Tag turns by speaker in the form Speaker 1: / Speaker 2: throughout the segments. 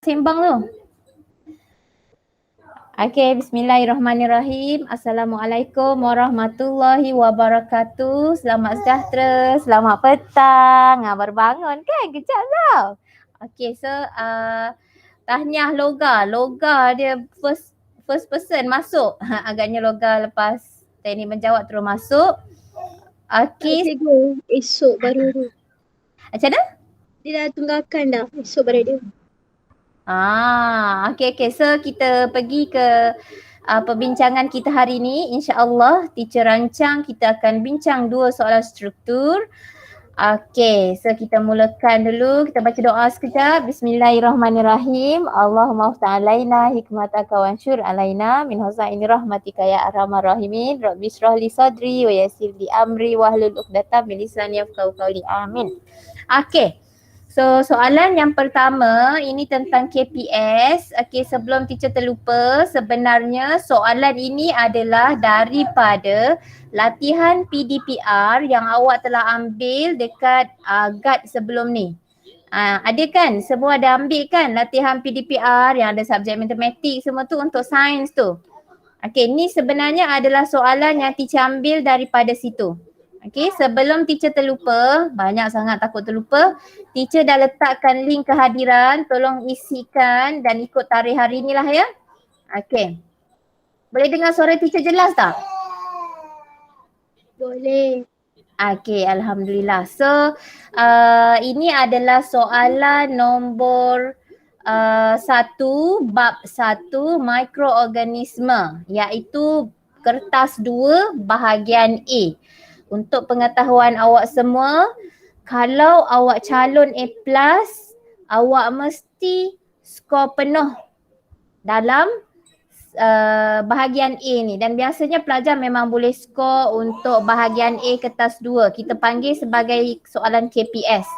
Speaker 1: Sembang tu. Okay, bismillahirrahmanirrahim. Assalamualaikum warahmatullahi wabarakatuh. Selamat sejahtera, selamat petang. Baru bangun kan? Kejap tau. Okay, so tahniah Loga. Loga dia first person masuk. Agaknya Loga lepas teknik menjawab terus masuk. Okay.
Speaker 2: Cikgu, esok baru tu.
Speaker 1: Macam mana?
Speaker 2: Dia dah tunggakan dah, esok baru dia.
Speaker 1: Okay. So kita pergi ke perbincangan kita hari ni. InsyaAllah teacher rancang kita akan bincang 2 soalan struktur. Okay, so kita mulakan dulu. Kita baca doa sekejap. Bismillahirrahmanirrahim. Allahumma aftah alaina hikmataka wa ansyur alaina min husaini rahmatika ya arhamar rahimin. Rabbi shrah li sadri wa yassir li amri wahlul 'uqdatam min lisani yafqahu qawli. Amin. Okay. So soalan yang pertama ini tentang KPS. Okay, sebelum teacher terlupa, sebenarnya soalan ini adalah daripada latihan PDPR yang awak telah ambil dekat GAT sebelum ni. Ada kan? Semua ada ambil kan latihan PDPR yang ada subjek matematik semua tu untuk sains tu. Okay, ni sebenarnya adalah soalan yang teacher ambil daripada situ. Okay, sebelum teacher terlupa, banyak sangat takut terlupa, teacher dah letakkan link kehadiran, tolong isikan dan ikut tarikh hari ni lah ya. Okay. Boleh dengar suara teacher jelas tak?
Speaker 2: Boleh.
Speaker 1: Okay, Alhamdulillah. So, ini adalah soalan nombor 1, bab 1 mikroorganisme, iaitu kertas 2 bahagian A. Untuk pengetahuan awak semua, kalau awak calon A+, awak mesti skor penuh dalam bahagian A ni, dan biasanya pelajar memang boleh skor untuk bahagian A kertas 2. Kita panggil sebagai soalan KPS.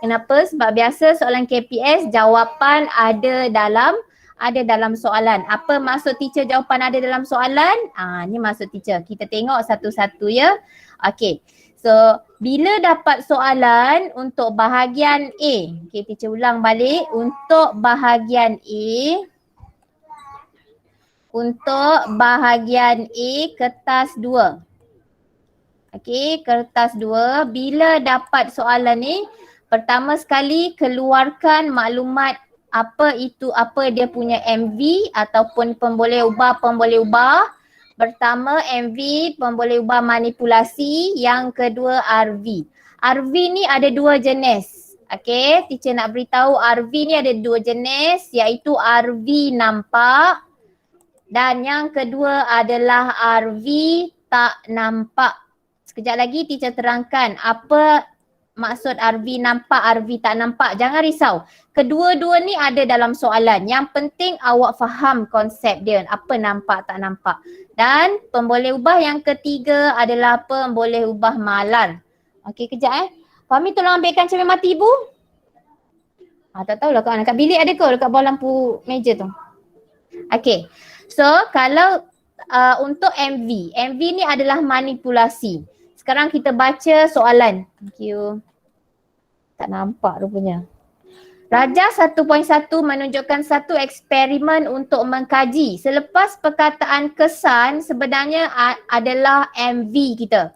Speaker 1: Kenapa? Sebab biasa soalan KPS jawapan ada dalam soalan. Apa maksud teacher jawapan ada dalam soalan? Ni maksud teacher. Kita tengok satu-satu ya. Okay. So, bila dapat soalan untuk bahagian A. Okay, teacher ulang balik. Untuk bahagian A. Untuk bahagian A kertas 2. Okay, kertas 2. Bila dapat soalan ni, pertama sekali keluarkan maklumat apa dia punya MV ataupun pemboleh ubah. Pertama MV, pemboleh ubah manipulasi. Yang kedua RV. RV ni ada 2 jenis. Okay, teacher nak beritahu RV ni ada 2 jenis, iaitu RV nampak dan yang kedua adalah RV tak nampak. Sekejap lagi teacher terangkan apa maksud RV nampak, RV tak nampak. Jangan risau. Kedua-dua ni ada dalam soalan. Yang penting awak faham konsep dia. Apa nampak, tak nampak. Dan pemboleh ubah yang ketiga adalah pemboleh ubah malar. Okey, kejap Fahmi tolong ambilkan cermin mati ibu. Tak tahulah kat bilik ada ke dekat bawah lampu meja tu. Okey. So kalau untuk MV ni adalah manipulasi. Sekarang kita baca soalan. Thank you. Tak nampak rupanya. Rajah 1.1 menunjukkan satu eksperimen untuk mengkaji. Selepas perkataan kesan sebenarnya adalah MV kita.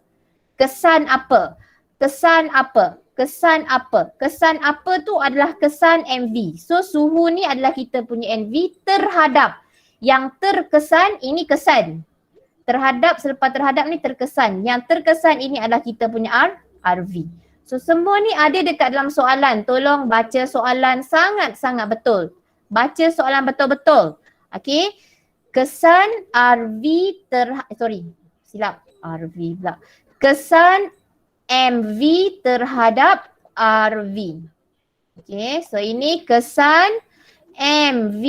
Speaker 1: Kesan apa? Kesan apa? Kesan apa? Kesan apa tu adalah kesan MV. So suhu ni adalah kita punya MV terhadap. Yang terkesan ini kesan. Terhadap, selepas terhadap ni terkesan. Yang terkesan ini adalah kita punya RV. So semua ni ada dekat dalam soalan. Tolong baca soalan sangat-sangat betul. Baca soalan betul-betul. Okay. Kesan RV silap. RV pula. Kesan MV terhadap RV. Okay. So ini kesan MV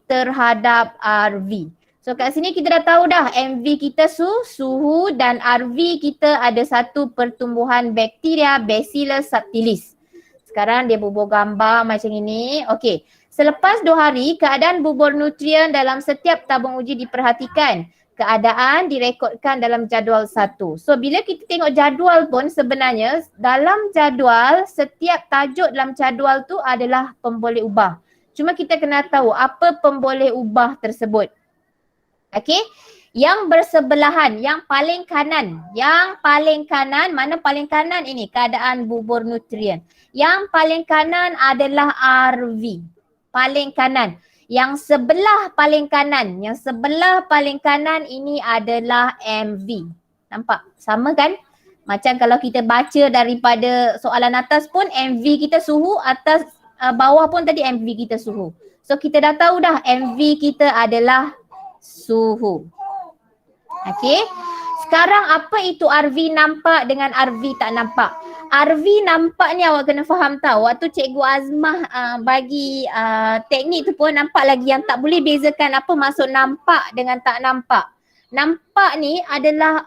Speaker 1: terhadap RV. So kat sini kita dah tahu dah MV kita suhu dan RV kita ada satu pertumbuhan bakteria Bacillus subtilis. Sekarang dia bubur gambar macam ini. Okey. Selepas 2 hari keadaan bubur nutrien dalam setiap tabung uji diperhatikan. Keadaan direkodkan dalam jadual 1. So bila kita tengok jadual pun sebenarnya dalam jadual setiap tajuk dalam jadual tu adalah pemboleh ubah. Cuma kita kena tahu apa pemboleh ubah tersebut. Okey. Yang bersebelahan, yang paling kanan. Yang paling kanan, mana paling kanan ini? Keadaan bubur nutrien. Yang paling kanan adalah RV. Paling kanan. Yang sebelah paling kanan. Yang sebelah paling kanan ini adalah MV. Nampak? Sama kan? Macam kalau kita baca daripada soalan atas pun MV kita suhu, atas bawah pun tadi MV kita suhu. So kita dah tahu dah MV kita adalah suhu. Okey. Sekarang apa itu RV nampak dengan RV tak nampak? RV nampak ni awak kena faham tau. Waktu Cikgu Azmah bagi teknik tu pun nampak lagi yang tak boleh bezakan apa maksud nampak dengan tak nampak. Nampak ni adalah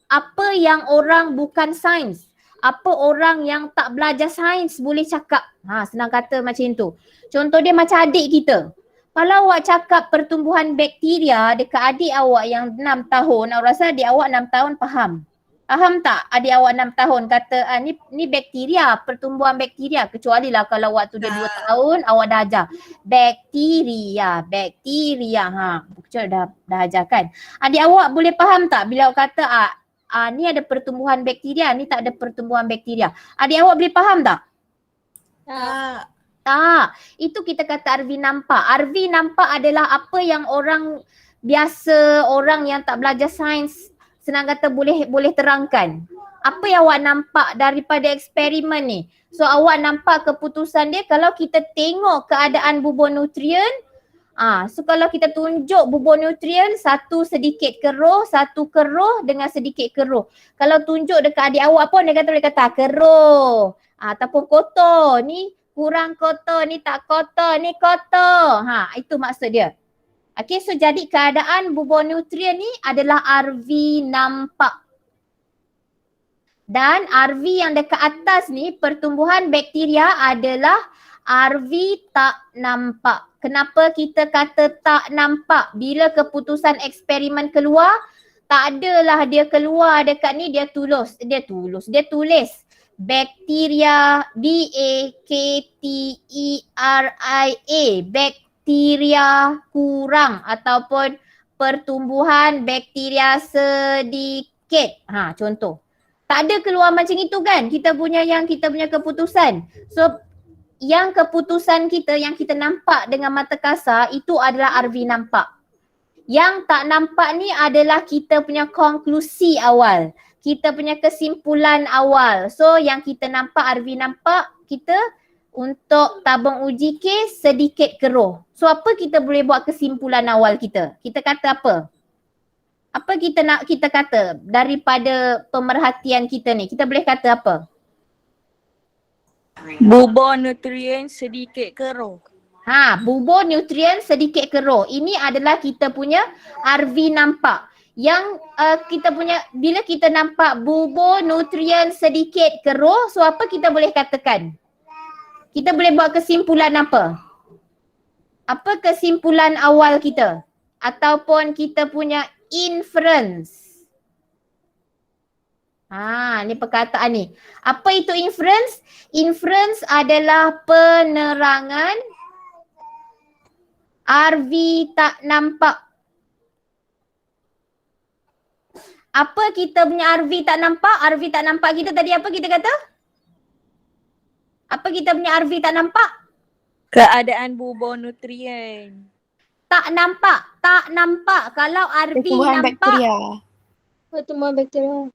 Speaker 1: apa yang orang bukan sains. Apa orang yang tak belajar sains boleh cakap. Senang kata macam tu. Contoh dia macam adik kita. Kalau awak cakap pertumbuhan bakteria dekat adik awak yang 6 tahun, awak rasa adik awak 6 tahun faham? Faham tak adik awak 6 tahun kata ni bakteria, pertumbuhan bakteria. Kecuali lah kalau waktu dia 2 tahun awak dah ajar. Bakteria. Kecuali dah ajar kan. Adik awak boleh faham tak bila awak kata ni ada pertumbuhan bakteria, ni tak ada pertumbuhan bakteria. Adik awak boleh faham tak? Tak, itu kita kata RV nampak. RV nampak adalah apa yang orang biasa, orang yang tak belajar sains senang kata boleh terangkan. Apa yang awak nampak daripada eksperimen ni? So awak nampak keputusan dia kalau kita tengok keadaan bubur nutrien. So kalau kita tunjuk bubur nutrien, satu sedikit keruh, satu keruh dengan sedikit keruh. Kalau tunjuk dekat adik awak pun dia boleh kata keruh. Ataupun kotor, ni kurang kotor, ni tak kotor, ni kotor. Itu maksud dia. Okey, so jadi keadaan bubur nutrien ni adalah RV nampak. Dan RV yang dekat atas ni pertumbuhan bakteria adalah RV tak nampak. Kenapa kita kata tak nampak? Bila keputusan eksperimen keluar, tak adalah dia keluar dekat ni dia tulis bakteria, BAKTERIA, bakteria kurang ataupun pertumbuhan bakteria sedikit. Contoh. Tak ada keluar macam itu kan kita punya keputusan. So yang keputusan kita yang kita nampak dengan mata kasar itu adalah RV nampak. Yang tak nampak ni adalah kita punya konklusi awal. Kita punya kesimpulan awal. So yang kita nampak, RV nampak, kita untuk tabung uji kes sedikit keruh. So apa kita boleh buat kesimpulan awal kita? Kita kata apa? Apa kita kata daripada pemerhatian kita ni? Kita boleh kata apa?
Speaker 3: Bubur nutrien sedikit keruh.
Speaker 1: Bubur nutrien sedikit keruh. Ini adalah kita punya RV nampak. Yang kita punya, bila kita nampak bubur nutrien sedikit keruh, so apa kita boleh katakan? Kita boleh buat kesimpulan apa? Apa kesimpulan awal kita? Ataupun kita punya inference. Ni perkataan ni. Apa itu inference? Inference adalah penerangan RV tak nampak. Apa kita punya RV tak nampak? RV tak nampak kita tadi apa kita kata? Apa kita punya RV tak nampak?
Speaker 3: Keadaan bubur nutrien.
Speaker 1: Tak nampak. Tak nampak. Kalau RV nampak.
Speaker 2: Pertumbuhan bakteria.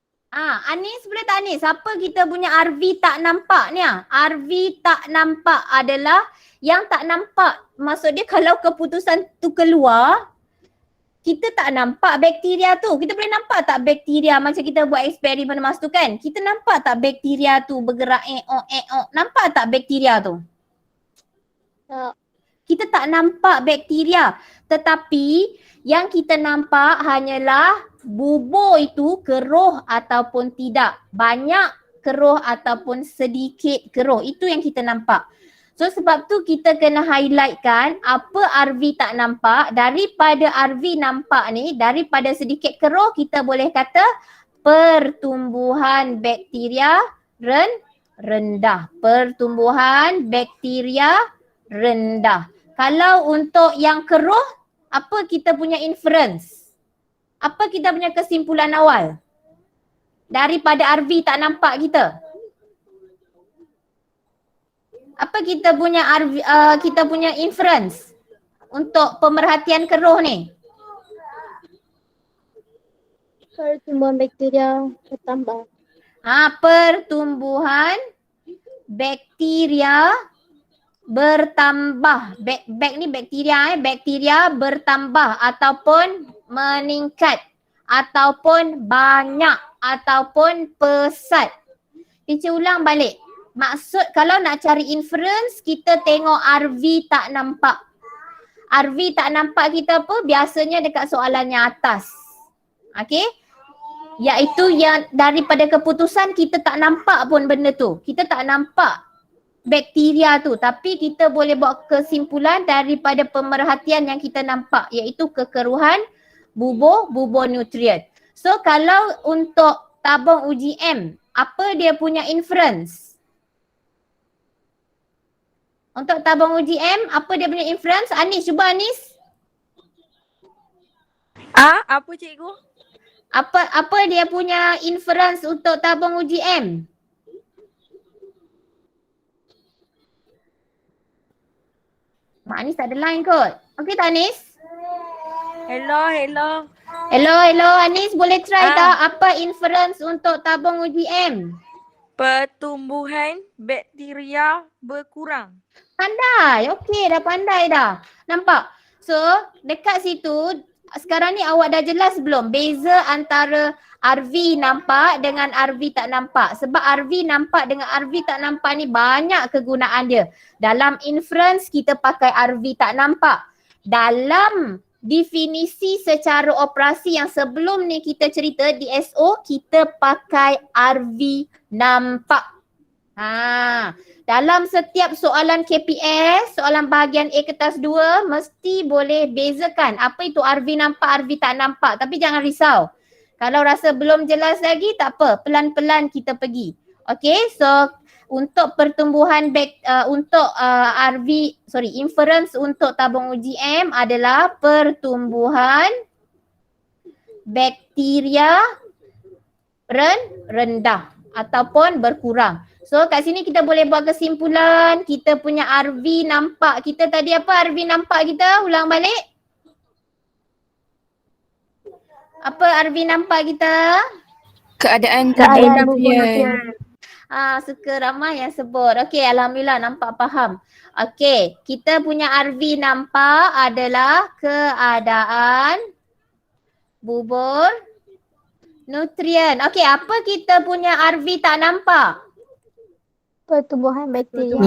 Speaker 1: Anis boleh tak Anis? Apa kita punya RV tak nampak ni? RV tak nampak adalah yang tak nampak. Maksud dia kalau keputusan tu keluar, kita tak nampak bakteria tu. Kita boleh nampak tak bakteria macam kita buat eksperimen masa tu kan? Kita nampak tak bakteria tu bergerak Nampak tak bakteria tu?
Speaker 2: Tak.
Speaker 1: Kita tak nampak bakteria. Tetapi yang kita nampak hanyalah bubur itu keruh ataupun tidak. Banyak keruh ataupun sedikit keruh. Itu yang kita nampak. So sebab tu kita kena highlightkan apa RV tak nampak. Daripada RV nampak ni, daripada sedikit keruh kita boleh kata pertumbuhan bakteria rendah. Pertumbuhan bakteria rendah. Kalau untuk yang keruh, apa kita punya inference? Apa kita punya kesimpulan awal? Daripada RV tak nampak kita. Apa kita punya kita punya inference untuk pemerhatian keruh ni?
Speaker 2: Pertumbuhan bakteria bertambah.
Speaker 1: Pertumbuhan bakteria bertambah. Bak ni bakteria bakteria bertambah ataupun meningkat ataupun banyak ataupun pesat. Kita ulang balik. Maksud kalau nak cari inference, kita tengok RV tak nampak. RV tak nampak kita apa? Biasanya dekat soalan yang atas. Okey? Iaitu yang daripada keputusan kita tak nampak pun benda tu. Kita tak nampak bakteria tu. Tapi kita boleh buat kesimpulan daripada pemerhatian yang kita nampak. Iaitu kekeruhan bubur nutrien. So kalau untuk tabung UGM, apa dia punya inference? Untuk tabung UGM, apa dia punya inference? Anis, cuba Anis.
Speaker 3: Apa cikgu?
Speaker 1: Apa dia punya inference untuk tabung UGM? Mak Anis tak ada line kot. Okey tak Anis? Hello Anis, boleh try tak apa inference untuk tabung UGM?
Speaker 3: Pertumbuhan bakteria berkurang.
Speaker 1: Pandai. Okey, dah pandai dah. Nampak? So, dekat situ sekarang ni awak dah jelas belum beza antara RV nampak dengan RV tak nampak? Sebab RV nampak dengan RV tak nampak ni banyak kegunaan dia. Dalam inference kita pakai RV tak nampak. Dalam definisi secara operasi yang sebelum ni kita cerita DSO, kita pakai RV nampak. Dalam setiap soalan KPS, soalan bahagian A kertas 2 mesti boleh bezakan apa itu RV nampak, RV tak nampak. Tapi jangan risau. Kalau rasa belum jelas lagi tak apa, pelan-pelan kita pergi. Okay, so untuk pertumbuhan inference untuk tabung UGM adalah pertumbuhan bakteria rendah ataupun berkurang. So kat sini kita boleh buat kesimpulan, kita punya RV nampak. Kita tadi apa RV nampak kita? Ulang balik. Apa RV nampak kita?
Speaker 4: Keadaan
Speaker 2: nutrien.
Speaker 1: Suka ramai yang sebut. Okey, alhamdulillah nampak faham. Okey, kita punya RV nampak adalah keadaan bubur nutrien. Okey, apa kita punya RV tak nampak?
Speaker 2: Pertumbuhan bakteria.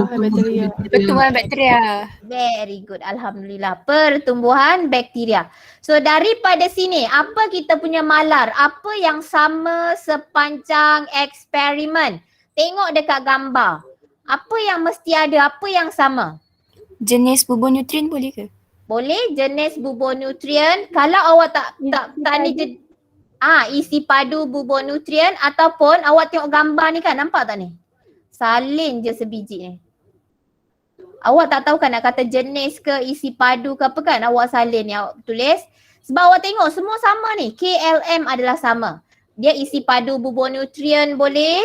Speaker 4: Pertumbuhan bakteria.
Speaker 1: Very good. Alhamdulillah. Pertumbuhan bakteria. So daripada sini, apa kita punya malar? Apa yang sama sepanjang eksperimen? Tengok dekat gambar. Apa yang mesti ada? Apa yang sama?
Speaker 4: Jenis bubur nutrien boleh ke?
Speaker 1: Boleh jenis bubur nutrien. Kalau awak tak ni isi padu bubur nutrien ataupun awak tengok gambar ni kan, nampak tak ni? Salin je sebiji ni. Awak tak tahu kan nak kata jenis ke isi padu ke apa kan, awak salin ni awak tulis. Sebab awak tengok semua sama ni. KLM adalah sama. Dia isi padu bubur nutrien boleh,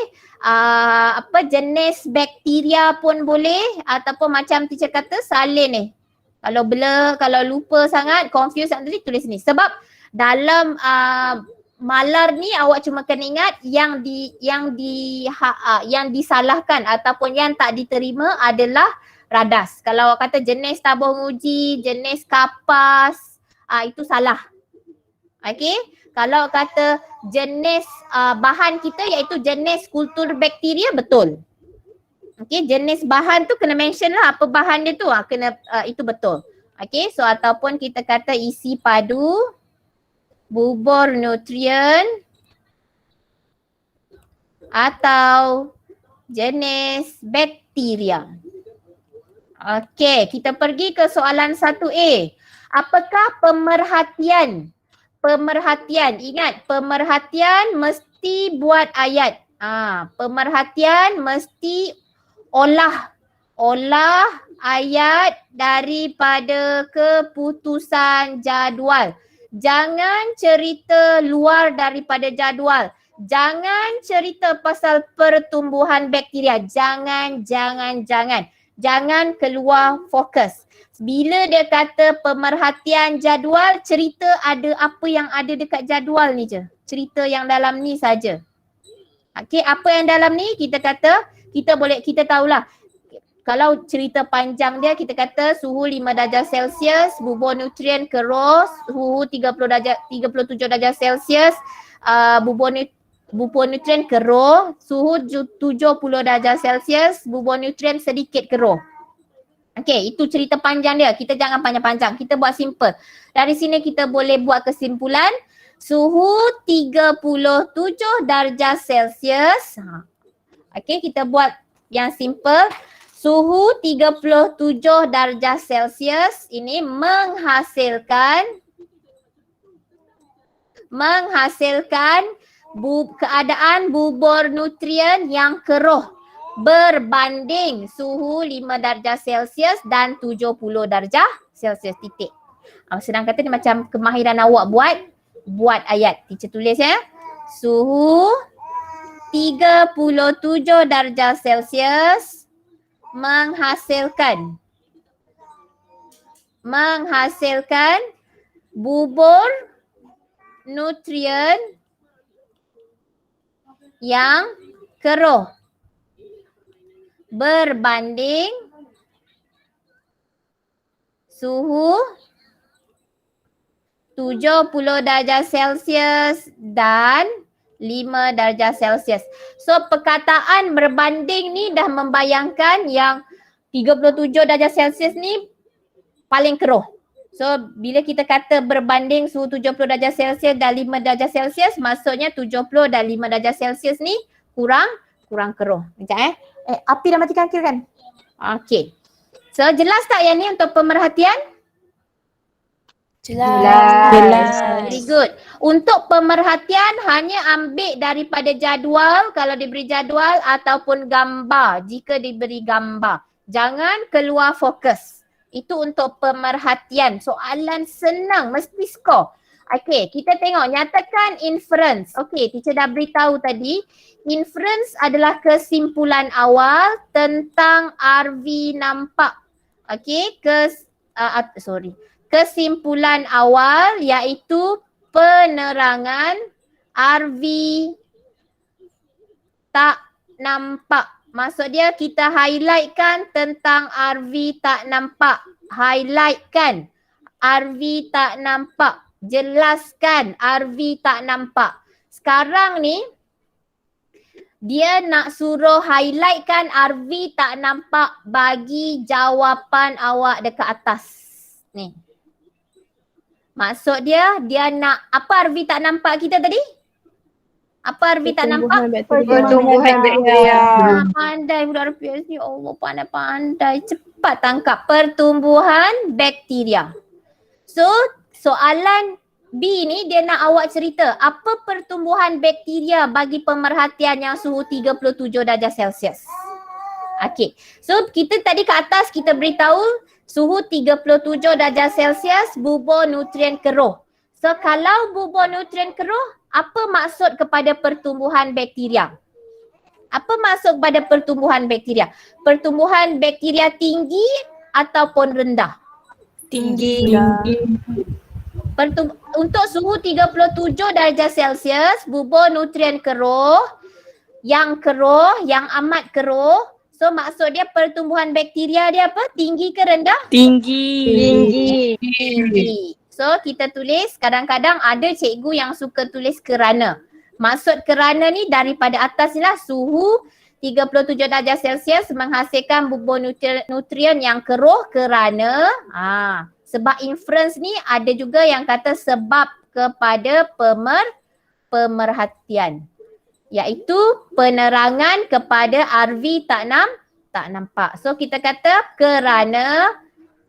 Speaker 1: jenis bakteria pun boleh, ataupun macam teacher kata salin ni. Kalau blur, kalau lupa sangat, confuse nanti tulis ni. Sebab dalam malar ni awak cuma kena ingat yang disalahkan ataupun yang tak diterima adalah radas. Kalau awak kata jenis tabung uji, jenis kapas, itu salah. Okey? Kalau kata jenis bahan kita iaitu jenis kultur bakteria, betul. Okey, jenis bahan tu kena mention lah apa bahan dia tu, itu betul. Okey, so ataupun kita kata isi padu bubur nutrien atau jenis bakteria. Okey, kita pergi ke soalan 1A. Apakah pemerhatian? Ingat, pemerhatian mesti buat ayat. Pemerhatian mesti olah ayat daripada keputusan jadual. Jangan cerita luar daripada jadual. Jangan cerita pasal pertumbuhan bakteria. Jangan. Jangan keluar fokus. Bila dia kata pemerhatian jadual, cerita ada apa yang ada dekat jadual ni je. Cerita yang dalam ni saja. Okey, apa yang dalam ni kita kata, kita tahulah. Kalau cerita panjang dia, kita kata suhu 5 darjah Celsius, bubur nutrien keruh, suhu 37 darjah Celsius, bubur nutrien keruh, suhu 70 darjah Celsius, bubur nutrien sedikit keruh. Okey, itu cerita panjang dia. Kita jangan panjang-panjang. Kita buat simple. Dari sini kita boleh buat kesimpulan. Suhu 37 darjah Celsius. Okey, kita buat yang simple. Suhu 37 darjah Celsius ini menghasilkan keadaan bubur nutrien yang keruh berbanding suhu 5 darjah Celsius dan 70 darjah Celsius titik. Senang kata ni macam kemahiran awak buat ayat. Teacher tulis ya. Suhu 37 darjah Celsius menghasilkan bubur nutrien yang keruh berbanding suhu 70 darjah Celsius dan 5 darjah Celsius. So perkataan berbanding ni dah membayangkan yang 37 darjah Celsius ni paling keruh. So bila kita kata berbanding suhu 70 darjah Celsius dan 5 darjah Celsius, maksudnya 70 dan 5 darjah Celsius ni kurang keruh. Sekejap api dah matikan kira kan? Okey. So jelas tak yang ni untuk pemerhatian?
Speaker 4: Jelas.
Speaker 1: Very good. Untuk pemerhatian hanya ambil daripada jadual kalau diberi jadual ataupun gambar jika diberi gambar. Jangan keluar fokus. Itu untuk pemerhatian. Soalan senang, mesti skor. Okey, kita tengok nyatakan inference. Okey, teacher dah beritahu tadi. Inference adalah kesimpulan awal tentang RV nampak. Okey, kesimpulan awal iaitu penerangan RV tak nampak. Maksud dia kita highlightkan tentang RV tak nampak. Highlightkan RV tak nampak. Jelaskan RV tak nampak. Sekarang ni dia nak suruh highlightkan RV tak nampak bagi jawapan awak dekat atas. Ni. Maksud dia nak apa RV tak nampak kita tadi? Apa RV tak nampak?
Speaker 4: Pertumbuhan bakteria.
Speaker 1: Pandai budak RPS ni. Allah pandai. Cepat tangkap pertumbuhan bakteria. So soalan B ni dia nak awak cerita apa pertumbuhan bakteria bagi pemerhatian yang suhu 37 darjah Celsius. Okey. So kita tadi ke atas kita beritahu suhu 37 darjah Celsius bubur nutrien keruh. So kalau bubur nutrien keruh, apa maksud kepada pertumbuhan bakteria? Apa maksud kepada pertumbuhan bakteria? Pertumbuhan bakteria tinggi ataupun rendah?
Speaker 3: Tinggi.
Speaker 1: Untuk suhu 37 darjah Celsius, bubur nutrien keruh, yang amat keruh. So maksud dia pertumbuhan bakteria dia apa? Tinggi ke rendah?
Speaker 3: Tinggi.
Speaker 1: So kita tulis, kadang-kadang ada cikgu yang suka tulis kerana. Maksud kerana ni daripada atas ni lah suhu 37 darjah Celsius menghasilkan bubur nutrien yang keruh kerana sebab inference ni ada juga yang kata sebab kepada pemerhatian. Iaitu penerangan kepada RV tak nampak. So kita kata kerana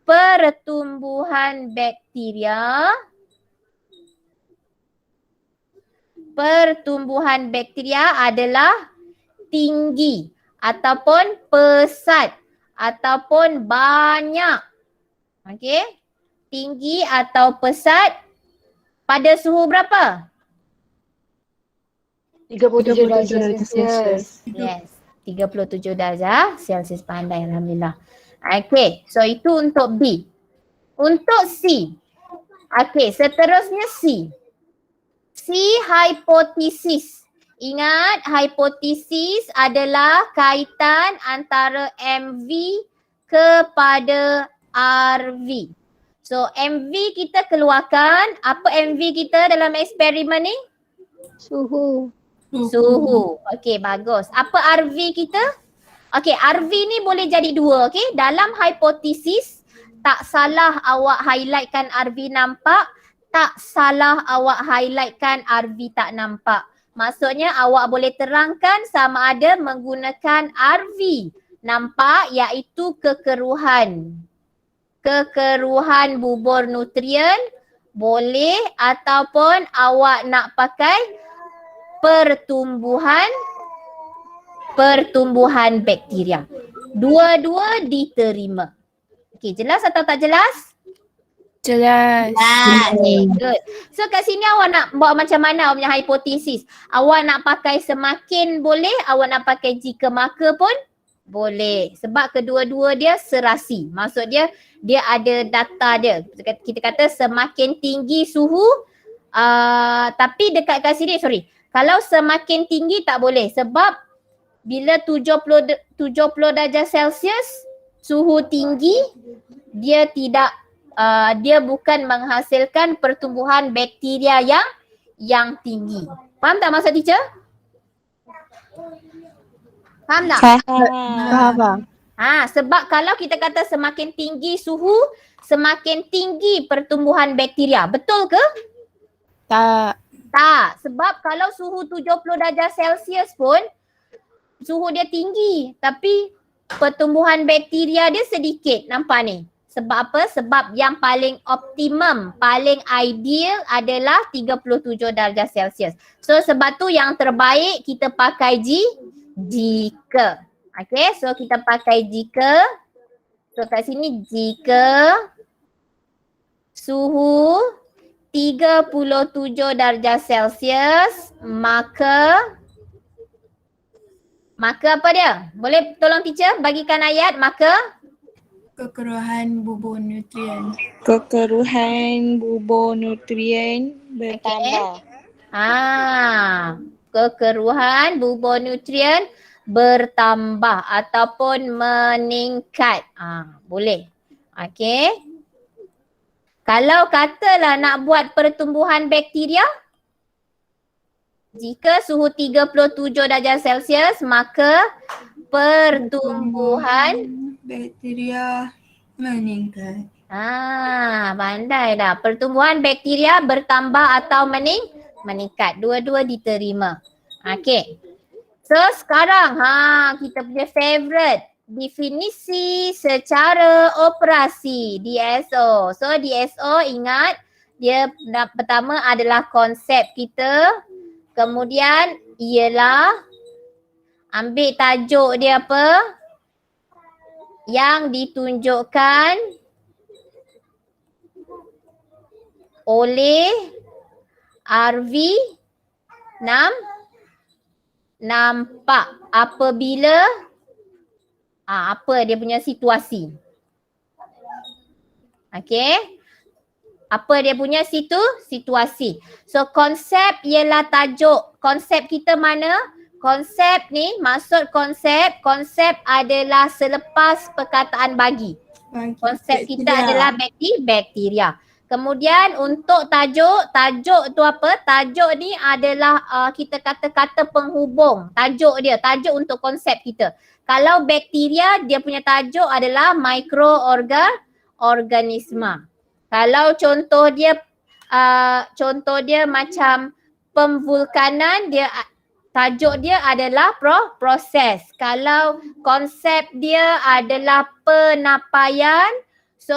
Speaker 1: pertumbuhan bakteria adalah tinggi ataupun pesat ataupun banyak. Okey. Tinggi atau pesat pada suhu berapa?
Speaker 4: 37 darjah Celsius.
Speaker 1: Yes. 37 darjah Celsius, pandai alhamdulillah. Okey, so itu untuk B. Untuk C. Okey, seterusnya C. C, hipotesis. Ingat, hipotesis adalah kaitan antara MV kepada RV. So MV kita keluarkan, apa MV kita dalam eksperimen ni?
Speaker 2: Suhu.
Speaker 1: Suhu. Okey, bagus. Apa RV kita? Okey, RV ni boleh jadi dua. Okey, dalam hipotesis tak salah awak highlightkan RV nampak, tak salah awak highlightkan RV tak nampak. Maksudnya awak boleh terangkan sama ada menggunakan RV nampak iaitu kekeruhan. Kekeruhan bubur nutrien boleh, ataupun awak nak pakai pertumbuhan bakteria. Dua-dua diterima. Okey, jelas atau tak jelas?
Speaker 3: Jelas.
Speaker 1: Okay, good. So kat sini awak nak buat macam mana awak punya hipotesis? Awak nak pakai semakin boleh, awak nak pakai jika maka pun boleh. Sebab kedua-dua dia serasi. Maksud dia ada data dia. Kita kata semakin tinggi suhu, tapi dekat kat sini, kalau semakin tinggi tak boleh sebab bila 70 darjah Celsius suhu tinggi, dia tidak dia bukan menghasilkan pertumbuhan bakteria yang tinggi. Faham tak maksud teacher? Faham tak?
Speaker 2: Faham.
Speaker 1: Sebab kalau kita kata semakin tinggi suhu, semakin tinggi pertumbuhan bakteria. Betul ke?
Speaker 3: Tak.
Speaker 1: Tak, sebab kalau suhu 70 darjah Celsius pun suhu dia tinggi tapi pertumbuhan bakteria dia sedikit. Nampak ni? Sebab apa? Sebab yang paling optimum, paling ideal adalah 37 darjah Celsius. So sebab tu yang terbaik kita pakai jika. Okay, so kita pakai jika. So kat sini jika suhu 37 darjah Celsius, maka apa dia? Boleh tolong teacher bagikan ayat maka?
Speaker 3: Kekeruhan bubur nutrien.
Speaker 4: Kekeruhan bubur nutrien bertambah.
Speaker 1: Kekeruhan bubur nutrien bertambah ataupun meningkat. Boleh. Okey. Kalau katalah nak buat pertumbuhan bakteria, jika suhu 37 darjah Celsius, maka pertumbuhan
Speaker 3: bakteria meningkat.
Speaker 1: Pandai dah. Pertumbuhan bakteria bertambah atau meningkat. Dua-dua diterima. Okey. So sekarang kita punya favorite. Definisi secara operasi, DSO. So DSO ingat dia pertama adalah konsep kita. Kemudian ialah ambil tajuk dia apa? Yang ditunjukkan oleh RV nampak apabila apa dia punya situasi. Okey. Apa dia punya situasi. So konsep ialah tajuk. Konsep kita mana? Konsep ni, maksud konsep adalah selepas perkataan bagi. Konsep kita adalah bakteria. Kemudian untuk tajuk tu apa? Tajuk ni adalah kita kata-kata penghubung. Tajuk untuk konsep kita. Kalau bakteria, dia punya tajuk adalah mikroorganisma. Kalau contoh dia macam pemvulkanan, tajuk dia adalah proses. Kalau konsep dia adalah penapaian, so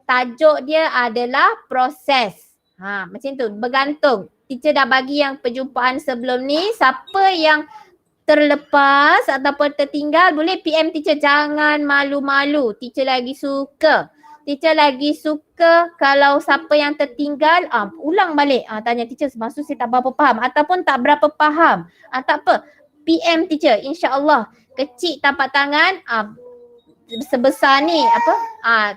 Speaker 1: tajuk dia adalah proses. Macam tu, bergantung. Teacher dah bagi yang perjumpaan sebelum ni, siapa yang terlepas ataupun tertinggal, boleh PM teacher. Jangan malu-malu. Teacher lagi suka. Teacher lagi suka kalau siapa yang tertinggal, ulang balik. Tanya teacher, maksud saya tak berapa faham ataupun tak berapa faham. Tak apa. PM teacher, insya-Allah. Kecil tapak tangan, sebesar ni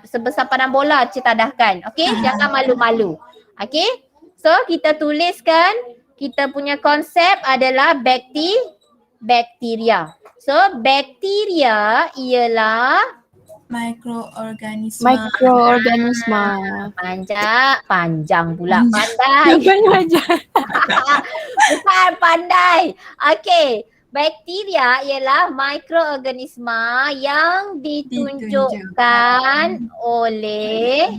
Speaker 1: sebesar pandang bola cetadahkan. Okey, jangan malu-malu. Okey? So kita tuliskan kita punya konsep adalah bakteria. So bakteria ialah
Speaker 3: Mikroorganisma.
Speaker 1: panjang pula. Pandai. Bukan pandai. Okey. Bakteria ialah mikroorganisma yang ditunjukkan oleh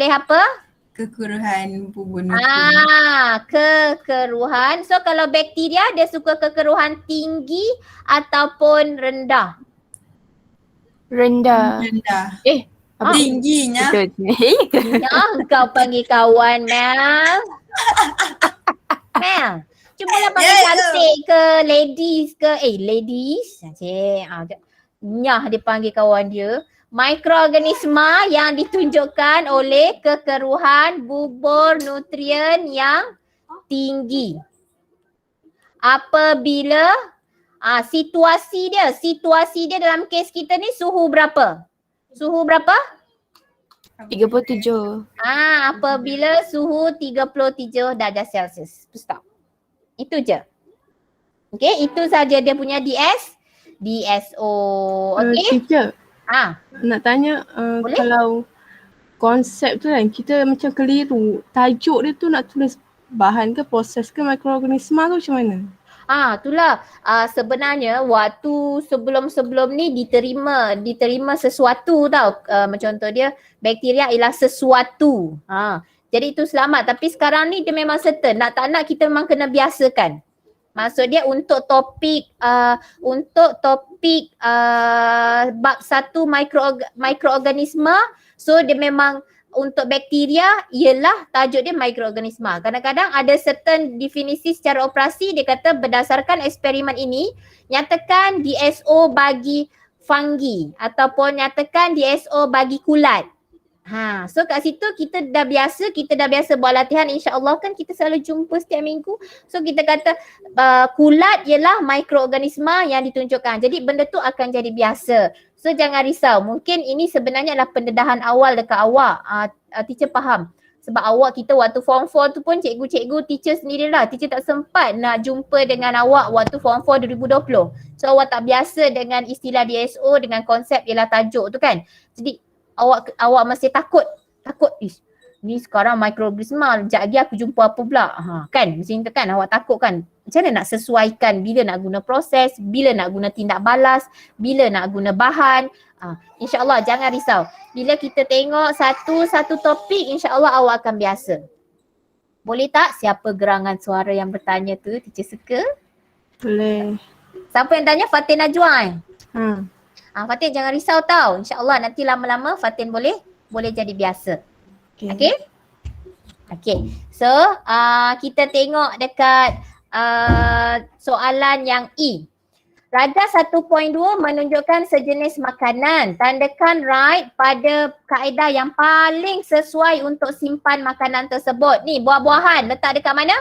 Speaker 1: apa?
Speaker 3: Kekeruhan bubur nutrien.
Speaker 1: Kekeruhan. So kalau bakteria dia suka kekeruhan tinggi ataupun rendah?
Speaker 3: Rendah. Tingginya.
Speaker 1: Kau panggil kawan Mel. Mel, cubalah panggil cantik ke ladies ke. Ladies. Nyah dia panggil kawan dia. Mikroorganisma yang ditunjukkan oleh kekeruhan bubur nutrien yang tinggi. Apabila situasi dia dalam kes kita ni suhu berapa?
Speaker 2: 37.
Speaker 1: Apabila suhu 37 darjah Celsius. Stop. Itu je. Okey, itu saja dia punya DSO. Okey?
Speaker 5: Teacher, nak tanya
Speaker 1: Boleh?
Speaker 5: kalau konsep tu kan kita macam keliru. Tajuk dia tu nak tulis bahan ke proses ke mikroorganisma tu macam mana?
Speaker 1: Itulah sebenarnya waktu sebelum ni diterima sesuatu tau. Macam contoh dia bakteria ialah sesuatu. Jadi itu selamat, tapi sekarang ni dia memang certain. Tak nak kita memang kena biasakan. Maksud dia untuk topik bab 1 mikroorganisma, so dia memang untuk bakteria ialah tajuk dia mikroorganisma. Kadang-kadang ada certain definisi secara operasi, dia kata berdasarkan eksperimen ini nyatakan DSO bagi fungi ataupun nyatakan DSO bagi kulat. So kat situ kita dah biasa buat latihan, insya-Allah kan kita selalu jumpa setiap minggu. So kita kata kulat ialah mikroorganisma yang ditunjukkan. Jadi benda tu akan jadi biasa. So jangan risau. Mungkin ini sebenarnya adalah pendedahan awal dekat awak. Teacher faham. Sebab awak kita waktu form 4 tu pun cikgu-cikgu teacher sendirilah. Teacher tak sempat nak jumpa dengan awak waktu form 4 2020. So awak tak biasa dengan istilah DSO dengan konsep ialah tajuk tu kan. Jadi awak masih takut. Ni sekarang mikroorganisma, sekejap lagi aku jumpa apa pula. Kan macam tu kan, awak takut kan. Macam mana nak sesuaikan bila nak guna proses, bila nak guna tindak balas, bila nak guna bahan. InsyaAllah jangan risau. Bila kita tengok satu topik, insyaAllah awak akan biasa. Boleh tak siapa gerangan suara yang bertanya tu? Teacher suka.
Speaker 5: Boleh.
Speaker 1: Siapa yang tanya? Fatin Najwan. Fatin jangan risau tau. InsyaAllah nanti lama-lama Fatin boleh jadi biasa. Okay? So kita tengok dekat soalan yang E. Raja 1.2 menunjukkan sejenis makanan. Tandakan right pada kaedah yang paling sesuai untuk simpan makanan tersebut. Ni buah-buahan letak dekat mana?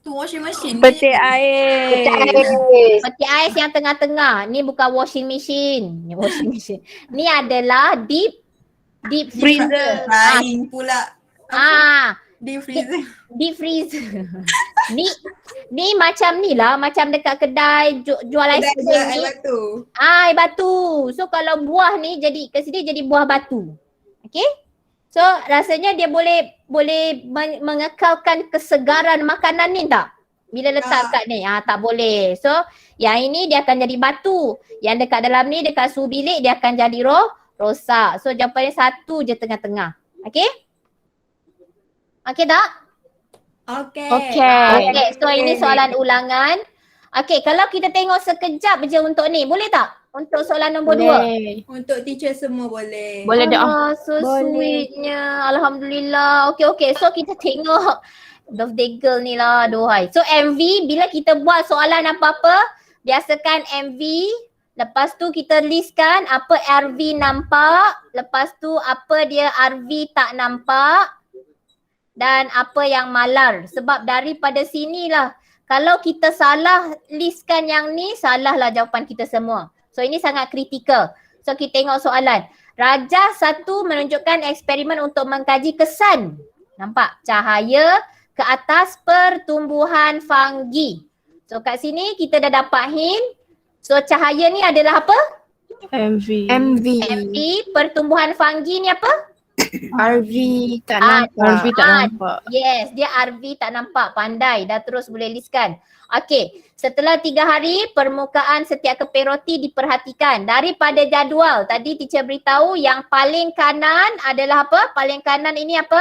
Speaker 3: Tu washing machine.
Speaker 4: Peti ais.
Speaker 1: Peti ais yang tengah-tengah. Ni bukan washing machine. Ni adalah deep freezer.
Speaker 3: Lain pula. Deep freezer.
Speaker 1: Deep freezer. Ni macam ni lah, macam dekat kedai jual ais krim ni.
Speaker 3: Air batu.
Speaker 1: Air batu. So kalau buah ni jadi kat sini jadi buah batu. Okay? So rasanya dia boleh mengekalkan kesegaran makanan ni tak? Bila letak kat ni, tak boleh. So yang ini dia akan jadi batu. Yang dekat dalam ni dekat suhu bilik dia akan jadi rosak. So jawapannya satu je tengah-tengah. Okay? Okay tak? Okay, so ini soalan ulangan. Okay, kalau kita tengok sekejap je untuk ni, boleh tak? Untuk soalan nombor 2.
Speaker 3: Untuk teacher semua boleh.
Speaker 5: Boleh dah.
Speaker 1: So sweetnya. Alhamdulillah. Okay. So kita tengok Birthday girl ni lah, dohai. So MV, bila kita buat soalan apa-apa, biasakan MV. Lepas tu kita listkan apa RV nampak. Lepas tu apa dia RV tak nampak. Dan apa yang malar. Sebab daripada sinilah, kalau kita salah listkan yang ni, salahlah jawapan kita semua. So ini sangat kritikal. So kita tengok soalan. Rajah 1 menunjukkan eksperimen untuk mengkaji kesan. Nampak? Cahaya ke atas pertumbuhan fungi. So kat sini kita dah dapat hint. So cahaya ni adalah apa?
Speaker 5: MV.
Speaker 1: MV. Pertumbuhan fungi ni apa?
Speaker 2: RV tak nampak.
Speaker 5: RV tak nampak.
Speaker 1: Yes, dia RV tak nampak. Pandai. Dah terus boleh listkan. Okey. Setelah 3 hari, permukaan setiap keping roti diperhatikan. Daripada jadual, tadi teacher beritahu yang paling kanan adalah apa? Paling kanan ini apa?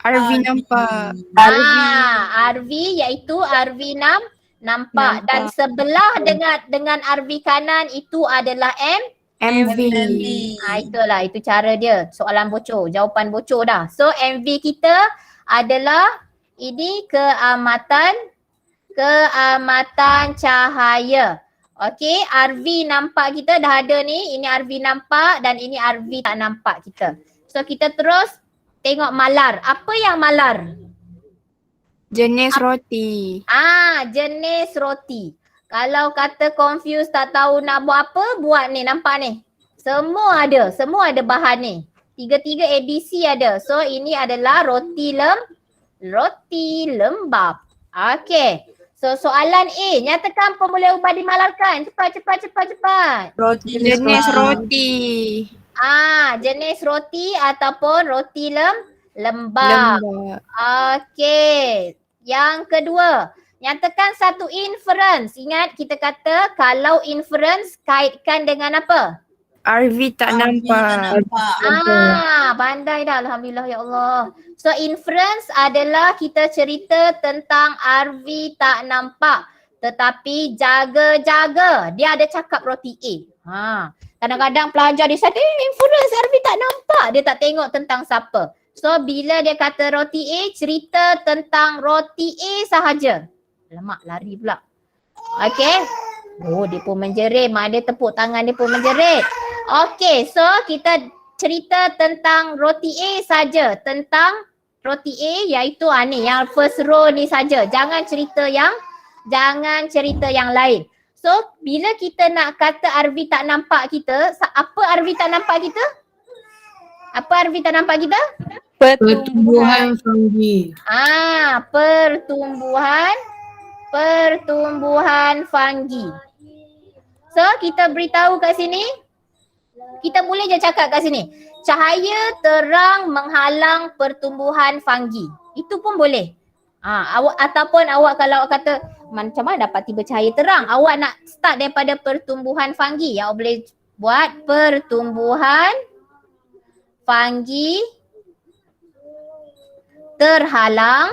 Speaker 2: RV nampak.
Speaker 1: RV iaitu RV nampak. Dan sebelah dengan RV kanan itu adalah
Speaker 2: MV.
Speaker 1: Itulah, itu cara dia. Soalan bocor, jawapan bocor dah. So MV kita adalah ini keamatan cahaya. Okey, RV nampak kita dah ada ni. Ini RV nampak dan ini RV tak nampak kita. So kita terus tengok malar. Apa yang malar?
Speaker 2: Jenis roti.
Speaker 1: Jenis roti. Kalau kata confused tak tahu nak buat apa, buat ni, nampak ni. Semua ada bahan ni. 3 ABC ada. So ini adalah roti lembap. Okey. So soalan A, nyatakan pemula ubah dimalarkan. Cepat.
Speaker 2: Jenis roti.
Speaker 1: Jenis roti ataupun roti lembap. Okey. Yang kedua, nyatakan satu inference. Ingat kita kata kalau inference kaitkan dengan apa?
Speaker 2: RV tak nampak.
Speaker 1: Pandai dah, alhamdulillah ya Allah. So inference adalah kita cerita tentang RV tak nampak. Tetapi jaga-jaga. Dia ada cakap roti A. Kadang-kadang pelajar dia kata inference RV tak nampak. Dia tak tengok tentang siapa. So bila dia kata roti A, cerita tentang roti A sahaja. Lemak, lari pula. Okay. Oh, dia pun menjerit. Mak dia tepuk tangan, dia pun menjerit. Okay, so kita cerita tentang roti A saja. Tentang roti A iaitu ni, yang first row ni saja. Jangan cerita yang lain. So, bila kita nak kata RV tak nampak kita, apa RV tak nampak kita? Apa RV tak nampak kita?
Speaker 6: Pertumbuhan fungi.
Speaker 1: Pertumbuhan fungi. So, kita beritahu kat sini. Kita boleh je cakap kat sini. Cahaya terang menghalang pertumbuhan fungi. Itu pun boleh. Ataupun awak kalau awak kata macam mana dapat tiba cahaya terang? Awak nak start daripada pertumbuhan fungi. Awak boleh buat pertumbuhan fungi terhalang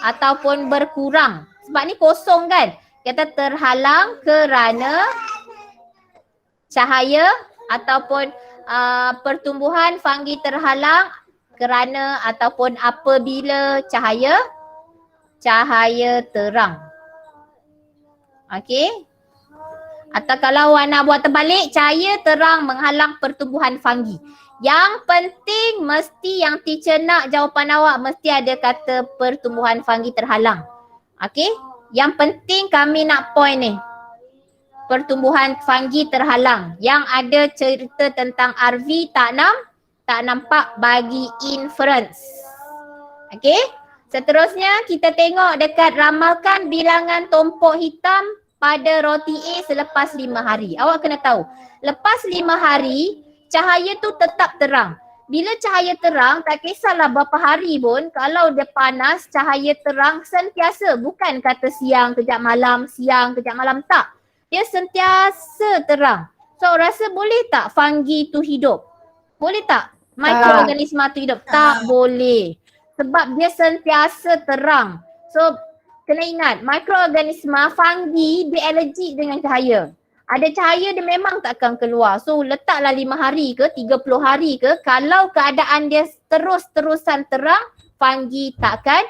Speaker 1: ataupun berkurang. Sebab ni kosong kan? Kita terhalang kerana cahaya ataupun pertumbuhan fungi terhalang kerana ataupun apabila cahaya terang. Okey? Atau kalau awak nak buat terbalik, cahaya terang menghalang pertumbuhan fungi. Yang penting mesti yang teacher nak jawapan awak mesti ada kata pertumbuhan fungi terhalang. Okey? Yang penting kami nak point ni. Pertumbuhan fungi terhalang. Yang ada cerita tentang RV tak nampak bagi inference. Okey? Seterusnya kita tengok dekat ramalkan bilangan tompok hitam pada roti A selepas 5 hari. Awak kena tahu. Lepas 5 hari, cahaya tu tetap terang. Bila cahaya terang, tak kisahlah berapa hari pun, kalau dia panas, cahaya terang sentiasa. Bukan kata siang, kejap malam, tak. Dia sentiasa terang. So rasa boleh tak fungi tu hidup? Boleh tak? Mikroorganisma tu hidup? Tak boleh. Sebab dia sentiasa terang. So kena ingat, mikroorganisma fungi dia alergik dengan cahaya. Ada cahaya dia memang tak akan keluar. So letaklah 5 hari ke 30 hari ke, kalau keadaan dia terus-terusan terang, fungi takkan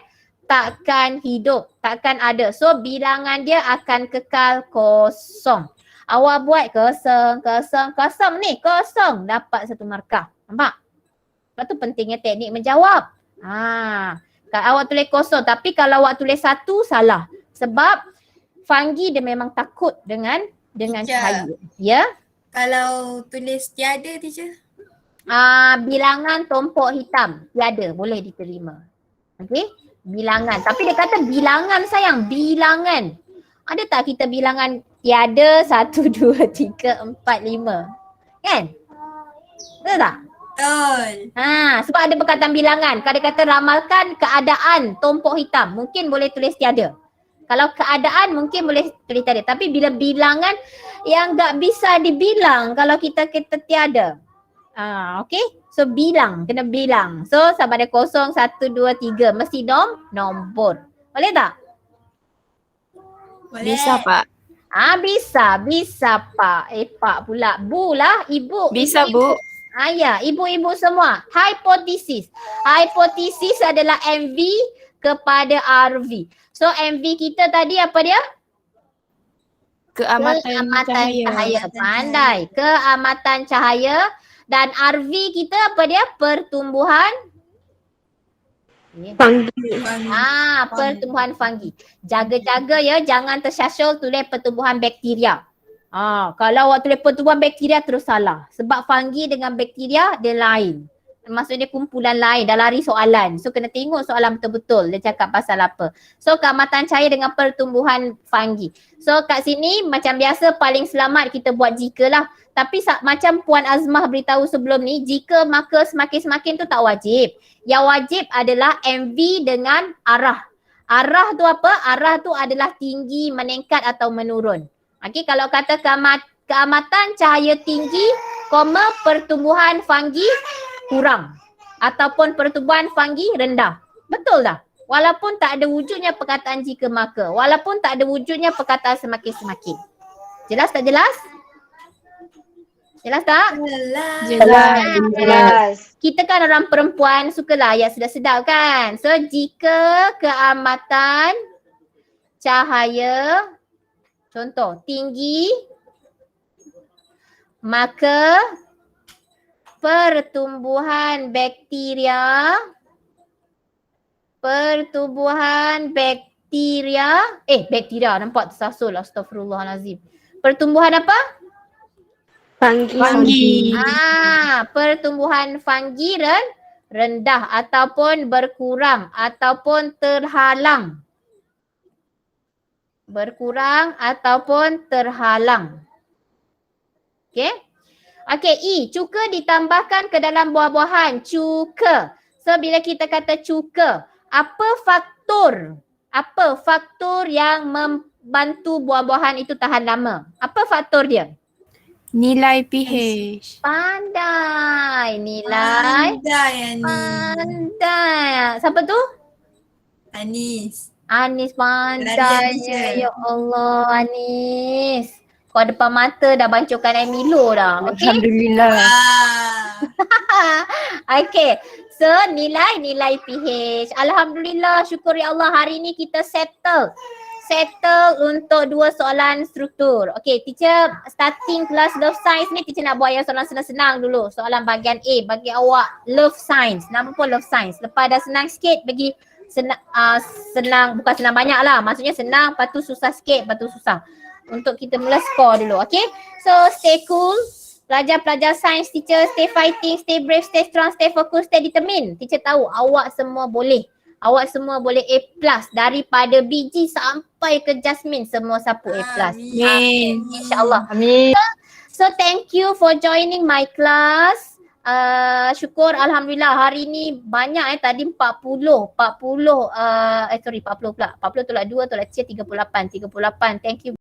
Speaker 1: hidup, takkan ada. So bilangan dia akan kekal kosong. Awak buat kosong ni, kosong, dapat 1 markah. Nampak? Lepas tu pentingnya teknik menjawab. Kalau awak tulis kosong, tapi kalau awak tulis 1 salah. Sebab fungi dia memang takut dengan cahaya. Ya?
Speaker 3: Kalau tulis tiada teacher?
Speaker 1: Bilangan tompok hitam tiada, boleh diterima. Okey? Bilangan. Tapi dia kata bilangan sayang, bilangan. Ada tak kita bilangan tiada 1, 2, 3, 4, 5? Kan? Betul tak?
Speaker 3: Betul.
Speaker 1: Sebab ada perkataan bilangan. Kalau dia kata ramalkan keadaan tompok hitam, mungkin boleh tulis tiada. Kalau keadaan mungkin boleh tulis tiada. Tapi bila bilangan yang tak bisa dibilang kalau kita tiada. Okay. So bilang, kena bilang. So sama ada 0, 1, 2, 3. Mesti nombor. Boleh tak?
Speaker 3: Boleh.
Speaker 2: Bisa Pak.
Speaker 1: Bisa Pak. Pak pula. Bu lah, ibu.
Speaker 2: Bisa
Speaker 1: ibu.
Speaker 2: Bu.
Speaker 1: Ya, ibu-ibu semua. Hipotesis. Hipotesis adalah MV kepada RV. So MV kita tadi apa dia?
Speaker 2: Keamatan cahaya.
Speaker 1: Pandai. Keamatan cahaya. Dan RV kita apa dia? Pertumbuhan
Speaker 5: Fungi.
Speaker 1: pertumbuhan fungi. Jaga-jaga ya, jangan tersyasyul tulis pertumbuhan bakteria. Kalau awak tulis pertumbuhan bakteria terus salah. Sebab fungi dengan bakteria dia lain. Maksudnya kumpulan lain, dah lari soalan. So kena tengok soalan betul-betul dia cakap pasal apa. So keamatan cahaya dengan pertumbuhan fungi. So kat sini macam biasa paling selamat kita buat jika lah. Tapi macam Puan Azmah beritahu sebelum ni, jika maka semakin-semakin tu tak wajib. Yang wajib adalah MV dengan arah. Arah tu apa? Arah tu adalah tinggi, meningkat atau menurun. Okey, kalau kata keamatan cahaya tinggi, pertumbuhan fungi kurang. Ataupun pertumbuhan fungi rendah. Betul tak? Walaupun tak ada wujudnya perkataan jika maka. Walaupun tak ada wujudnya perkataan semakin-semakin. Jelas tak jelas? Jelas tak?
Speaker 4: Jelas.
Speaker 1: Kita kan orang perempuan sukalah ayat sedap-sedap kan. So jika keamatan cahaya contoh tinggi, maka pertumbuhan bakteria nampak tersasul, astagfirullahalazim. Pertumbuhan apa?
Speaker 5: Fungi.
Speaker 1: Pertumbuhan fungi rendah ataupun berkurang ataupun terhalang. Berkurang ataupun terhalang. Okey? Okey, cuka ditambahkan ke dalam buah-buahan. Cuka. So bila kita kata cuka, apa faktor yang membantu buah-buahan itu tahan lama? Apa faktor dia?
Speaker 2: Nilai pH.
Speaker 1: Pandai. Nilai. Pandai. Siapa tu?
Speaker 3: Anis.
Speaker 1: Anis pandai. Ya Allah, Anis. Kau depan mata dah bancukan air Milo dah. Okay?
Speaker 5: Alhamdulillah.
Speaker 1: Okay. So nilai pH. Alhamdulillah, syukur ya Allah, hari ni kita settle untuk 2 soalan struktur. Okay, teacher starting kelas love science ni, teacher nak buat yang soalan senang-senang dulu. Soalan bahagian A, bagi awak love science. Nama pun love science. Lepas dah senang sikit, bagi senang, bukan senang banyak lah. Maksudnya senang, lepas tu susah sikit, lepas tu susah. Untuk kita mula score dulu, okay? So stay cool. Pelajar-pelajar sains, teacher stay fighting, stay brave, stay strong, stay focused, stay determined. Teacher tahu awak semua boleh. Awak semua boleh A+, daripada biji sampai ke Jasmine, semua sapu A+.
Speaker 2: Amin.
Speaker 1: InsyaAllah.
Speaker 4: Amin.
Speaker 1: So thank you for joining my class. Syukur Alhamdulillah hari ni banyak tadi 40 pula. 40 tolak 2 tolak 38. Thank you.